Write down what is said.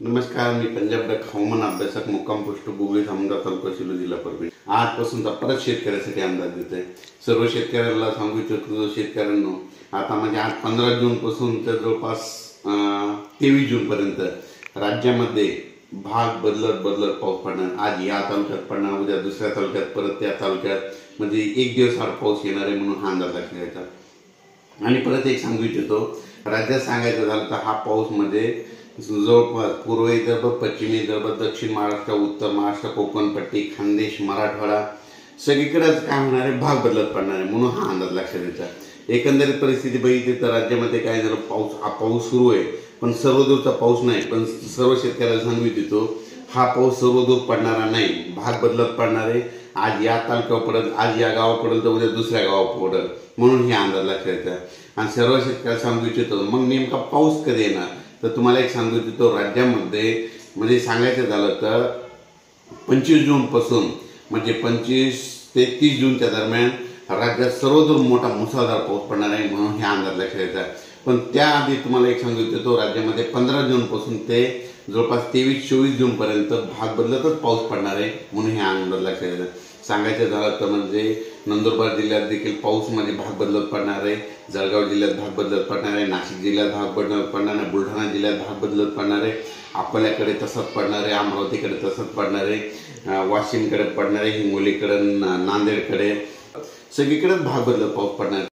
नमस्कार, मी पंजाब डक हवामान अभ्यासक मुक्काम पोस्ट गुगली धामणगाव तालुका शिलो जिल्हा परभणी। आजपासूनचा परत शेतकऱ्यासाठी अंदाज देतोय। सर्व शेतकऱ्यांना सांगू इच्छितो, शेतकऱ्यांनो आता म्हणजे आज 15 जून पासून तर जवळपास 23 जून पर्यंत राज्यामध्ये भाग बदलत पाऊस पडणार। आज या तालुक्यात पडणार, उद्या दुसऱ्या तालुक्यात, परत त्या तालुक्यात म्हणजे एक दिवस आड पाऊस येणार आहे म्हणून हा अंदाज लागला। आणि परत एक सांगू इच्छितो, राज्यात सांगायचं झालं तर हा पाऊस मध्ये जवळपास पूर्व विदर्भ, पश्चिमी विदर्भ, दक्षिण महाराष्ट्र, उत्तर महाराष्ट्र, कोकण पट्टी, खानदेश, मराठवाडा सगळीकडेच काय होणार आहे, भाग बदलत पडणार आहे म्हणून हा अंदाज लक्षात येतो। एकंदरीत परिस्थिती बघितली तर राज्यामध्ये काय झालं, पाऊस सुरू आहे पण सर्वदूरचा पाऊस नाही। पण सर्व शेतकऱ्याला सांगू इच्छितो, हा पाऊस सर्वदूर पडणारा नाही, भाग बदलत पडणार आहे। आज या तालुक्यावर पडेल, आज या गावावर पडेल तर उद्या दुसऱ्या गावावर पडेल म्हणून हे अंदाज लक्षात येतो। आणि सर्व शेतकऱ्याला सांगू इच्छितो, मग नेमका पाऊस कधी येणार तर तुम्हाला एक सांगू इच्छितो, राज्यामध्ये म्हणजे सांगायचं झालं तर 25 जून पासून म्हणजे 25 ते 30 जूनच्या दरम्यान राज्यात सर्वदूर मोठा मुसळधार पाऊस पडणार आहे म्हणून हे अंदाज लक्षात येतात। पण त्याआधी तुम्हाला एक सांगू इच्छितो, राज्यामध्ये 15 जून पासून ते जवळपास 23-24 जून पर्यंत भाग बदलतच पाऊस पडणार आहे म्हणून हे अंदाज लक्षात येतात। सांगायचं झालं तर म्हणजे नंदुरबार जिल्ह्यात देखील पाऊस म्हणजे भाग बदलत पडणार आहे, जळगाव जिल्ह्यात भाग बदलत पडणार आहे, नाशिक जिल्ह्यात भाग बदलत पडणार आहे, बुलढाणा जिल्ह्यात भाग बदलत पडणार आहे, अकोल्याकडे तसंच पडणार आहे, अमरावतीकडे तसंच पडणार आहे, वाशिमकडे पडणार आहे, हिंगोलीकडे, नांदेडकडे सगळीकडेच भाग बदलत पाऊस पडणार आहे।